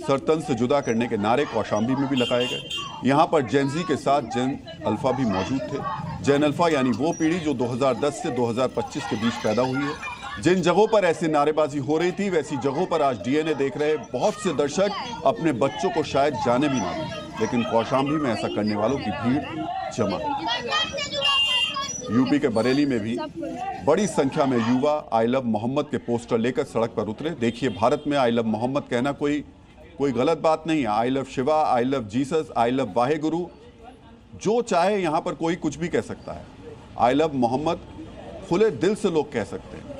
सरतन से जुदा करने के नारे कौशाम्बी में भी लगाए गए। यहाँ पर जेनजी के साथ जेन अल्फा भी मौजूद थे। जेन अल्फा यानी वो पीढ़ी जो 2010 से 2025 के बीच पैदा हुई है। जिन जगहों पर ऐसी नारेबाजी हो रही थी वैसी जगहों पर आज डीएनए देख रहे बहुत से दर्शक अपने बच्चों को शायद जाने भी ना दें, लेकिन कौशाम्बी में ऐसा करने वालों की भीड़ जमा। यूपी के बरेली में भी बड़ी संख्या में युवा आई लव मोहम्मद के पोस्टर लेकर सड़क पर उतरे। देखिए, भारत में आई लव मोहम्मद कहना कोई गलत बात नहीं है। I love Shiva, I love Jesus, I love Waheguru, जो चाहे यहाँ पर कोई कुछ भी कह सकता है। आई लव मोहम्मद खुले दिल से लोग कह सकते हैं।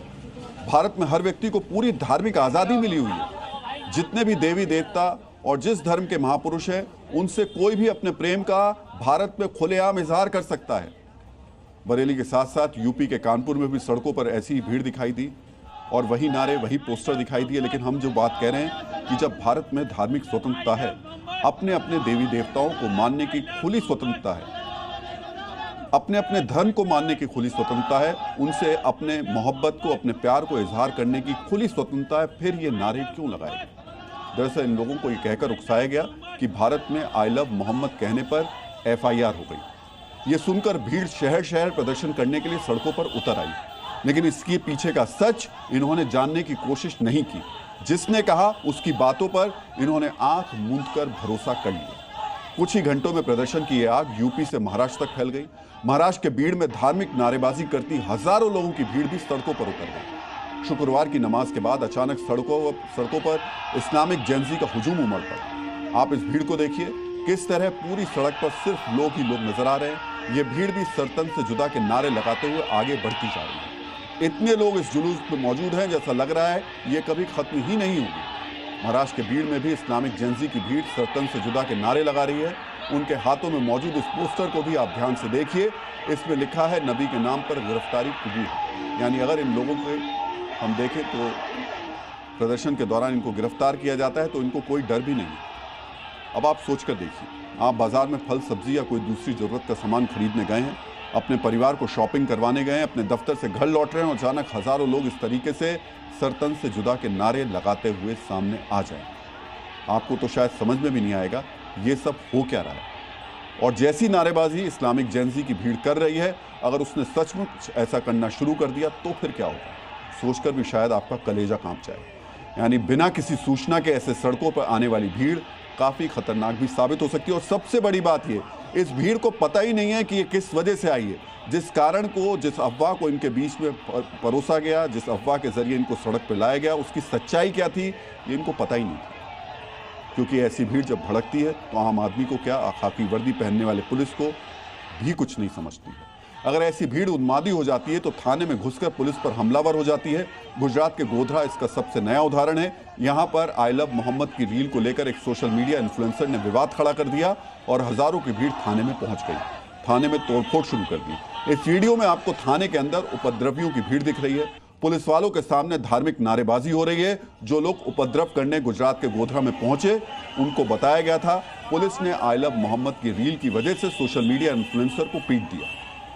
भारत में हर व्यक्ति को पूरी धार्मिक आज़ादी मिली हुई है। जितने भी देवी देवता और जिस धर्म के महापुरुष हैं, उनसे कोई भी अपने प्रेम का भारत में खुलेआम इजहार कर सकता है। बरेली के साथ साथ यूपी के कानपुर में भी सड़कों पर ऐसी ही भीड़ दिखाई दी और वही नारे, वही पोस्टर दिखाई दिए। लेकिन हम जो बात कह रहे हैं कि जब भारत में धार्मिक स्वतंत्रता है, अपने अपने देवी देवताओं को मानने की खुली स्वतंत्रता है, अपने अपने धर्म को मानने की खुली स्वतंत्रता है, उनसे अपने मोहब्बत को, अपने प्यार को इजहार करने की खुली स्वतंत्रता है, फिर ये नारे क्यों लगाए गए? दरअसल इन लोगों को ये कहकर उकसाया गया कि भारत में आई लव मोहम्मद कहने पर FIR हो गई। ये सुनकर भीड़ शहर शहर प्रदर्शन करने के लिए सड़कों पर उतर आई, लेकिन इसके पीछे का सच इन्होंने जानने की कोशिश नहीं की। जिसने कहा उसकी बातों पर इन्होंने आंख मूंदकर भरोसा कर लिया। कुछ ही घंटों में प्रदर्शन की ये आग यूपी से महाराष्ट्र तक फैल गई। महाराष्ट्र के बीड़ में धार्मिक नारेबाजी करती हजारों लोगों की भीड़ भी सड़कों पर उतर गई। शुक्रवार की नमाज के बाद अचानक सड़कों पर इस्लामिक जेनजी का हुजूम उमड़ पड़ा। आप इस भीड़ को देखिए, किस तरह पूरी सड़क पर सिर्फ लोग ही लोग नजर आ रहे हैं। ये भीड़ भी सरतन से जुदा के नारे लगाते हुए आगे बढ़ती जा रही है। इतने लोग इस जुलूस में मौजूद हैं, जैसा लग रहा है ये कभी खत्म ही नहीं होगी। महाराष्ट्र के भीड़ में भी इस्लामिक जेनजी की भीड़ सरतन से जुदा के नारे लगा रही है। उनके हाथों में मौजूद इस पोस्टर को भी आप ध्यान से देखिए। इसमें लिखा है नबी के नाम पर गिरफ्तारी कबूल। यानी अगर इन लोगों को हम देखें तो प्रदर्शन के दौरान इनको गिरफ्तार किया जाता है तो इनको कोई डर भी नहीं। अब आप सोच कर देखिए, आप बाजार में फल सब्जी या कोई दूसरी ज़रूरत का सामान खरीदने गए हैं, अपने परिवार को शॉपिंग करवाने गए हैं, अपने दफ्तर से घर लौट रहे हैं और अचानक हज़ारों लोग इस तरीके से सरतन से जुदा के नारे लगाते हुए सामने आ जाएं। आपको तो शायद समझ में भी नहीं आएगा ये सब हो क्या रहा है। और जैसी नारेबाजी इस्लामिक जेनजी की भीड़ कर रही है, अगर उसने सचमुच ऐसा करना शुरू कर दिया तो फिर क्या होगा, सोचकर भी शायद आपका कलेजा कांप जाए। यानी बिना किसी सूचना के ऐसे सड़कों पर आने वाली भीड़ काफ़ी खतरनाक भी साबित हो सकती है। और सबसे बड़ी बात ये, इस भीड़ को पता ही नहीं है कि ये किस वजह से आई है। जिस कारण को, जिस अफवाह को इनके बीच में परोसा गया, जिस अफवाह के जरिए इनको सड़क पर लाया गया, उसकी सच्चाई क्या थी ये इनको पता ही नहीं था। क्योंकि ऐसी भीड़ जब भड़कती है तो आम आदमी को क्या, खाकी वर्दी पहनने वाले पुलिस को भी कुछ नहीं समझती है। अगर ऐसी भीड़ उन्मादी हो जाती है तो थाने में घुसकर पुलिस पर हमलावर हो जाती है। गुजरात के गोधरा इसका सबसे नया उदाहरण है। यहाँ पर आई लव मोहम्मद की रील को लेकर एक सोशल मीडिया इन्फ्लुएंसर ने विवाद खड़ा कर दिया और हजारों की भीड़ थाने में पहुंच गई। थाने में तोड़फोड़ शुरू कर दी। इस वीडियो में आपको थाने के अंदर उपद्रवियों की भीड़ दिख रही है। पुलिस वालों के सामने धार्मिक नारेबाजी हो रही है। जो लोग उपद्रव करने गुजरात के गोधरा में पहुंचे उनको बताया गया था पुलिस ने आई लव मोहम्मद की रील की वजह से सोशल मीडिया इन्फ्लुएंसर को पीट दिया,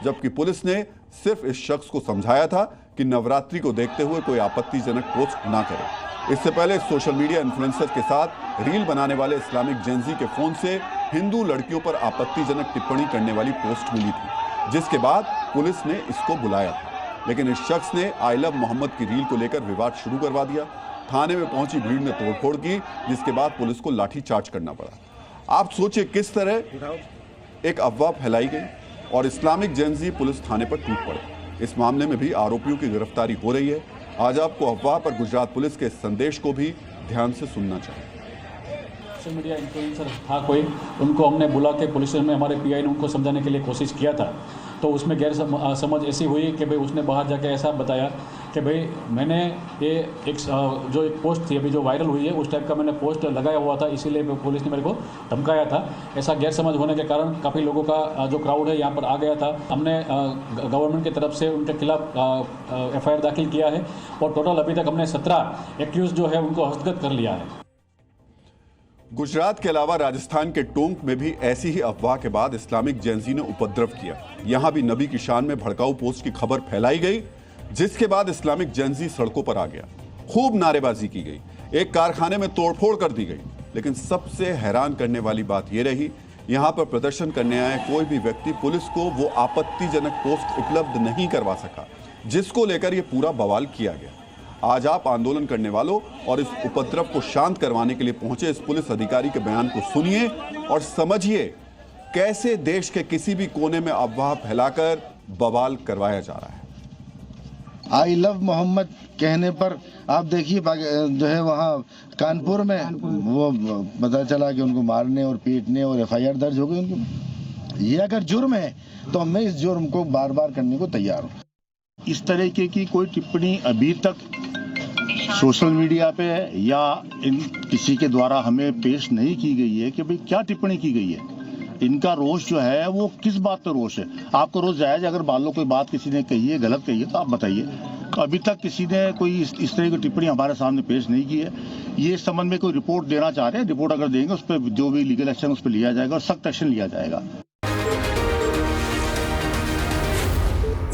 जबकि पुलिस ने सिर्फ इस शख्स को समझाया था कि नवरात्रि को देखते हुए कोई आपत्तिजनक पोस्ट ना करे। इससे पहले सोशल मीडिया इन्फ्लुएंसर के साथ रील बनाने वाले इस्लामिक जेनजी के फोन से हिंदू लड़कियों पर आपत्तिजनक टिप्पणी करने वाली पोस्ट मिली थी, जिसके बाद पुलिस ने इसको बुलाया था। लेकिन इस शख्स ने आई लव मोहम्मद की रील को लेकर विवाद शुरू करवा दिया। थाने में पहुंची भीड़ ने तोड़फोड़ की, जिसके बाद पुलिस को लाठीचार्ज करना पड़ा। आप सोचिए किस तरह एक अफवाह फैलाई गई और इस्लामिक जेनजी पुलिस थाने पर टूट पड़े। इस मामले में भी आरोपियों की गिरफ्तारी हो रही है। आज आपको अफवाह पर गुजरात पुलिस के संदेश को भी ध्यान से सुनना चाहिए। सोशल मीडिया इन्फ्लुएंसर था कोई, उनको हमने बुला के पुलिस में हमारे PI ने उनको समझाने के लिए कोशिश किया था, तो उसमें गैर समझ ऐसी हुई कि भाई उसने बाहर जाके ऐसा बताया कि भाई मैंने ये जो एक पोस्ट थी अभी जो वायरल हुई है उस टाइप का मैंने पोस्ट लगाया हुआ था, इसीलिए पुलिस ने मेरे को धमकाया था। ऐसा गैर समझ होने के कारण काफ़ी लोगों का जो क्राउड है यहाँ पर आ गया था। हमने गवर्नमेंट की तरफ से उनके खिलाफ FIR दाखिल किया है और टोटल अभी तक हमने 17 एक्यूज जो है उनको हस्तगत कर लिया है। गुजरात के अलावा राजस्थान के टोंक में भी ऐसी ही अफवाह के बाद इस्लामिक जेनजी ने उपद्रव किया। यहां भी नबी की शान में भड़काऊ पोस्ट की खबर फैलाई गई, जिसके बाद इस्लामिक जेनजी सड़कों पर आ गया। खूब नारेबाजी की गई, एक कारखाने में तोड़फोड़ कर दी गई। लेकिन सबसे हैरान करने वाली बात यह रही, यहां पर प्रदर्शन करने आए कोई भी व्यक्ति पुलिस को वो आपत्तिजनक पोस्ट उपलब्ध नहीं करवा सका जिसको लेकर यह पूरा बवाल किया गया। आज आप आंदोलन करने वालों और इस उपद्रव को शांत करवाने के लिए पहुंचे इस पुलिस अधिकारी के बयान को सुनिए और समझिए कैसे देश के किसी भी कोने में अफवाह फैलाकर बवाल करवाया जा रहा है। आई लव मोहम्मद कहने पर आप देखिए जो है वहाँ कानपुर में वो पता चला कि उनको मारने और पीटने और FIR दर्ज हो गई उनकी। ये अगर जुर्म है तो मैं इस जुर्म को बार बार करने को तैयार हूँ। इस तरीके की कोई टिप्पणी अभी तक सोशल मीडिया पे या किसी के द्वारा हमें पेश नहीं की गई है कि भाई क्या टिप्पणी की गई है। इनका रोष जो है वो किस बात पर रोष है। आपको रोष जायज, अगर मान लो कोई बात किसी ने कही है, गलत कही है, तो आप बताइए। तो अभी तक किसी ने कोई इस तरह की टिप्पणी हमारे सामने पेश नहीं की है। ये इस संबंध में कोई रिपोर्ट देना चाह रहे हैं, रिपोर्ट अगर देंगे उस पर जो भी लीगल एक्शन उस पर लिया जाएगा और सख्त एक्शन लिया जाएगा।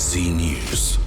Zee News.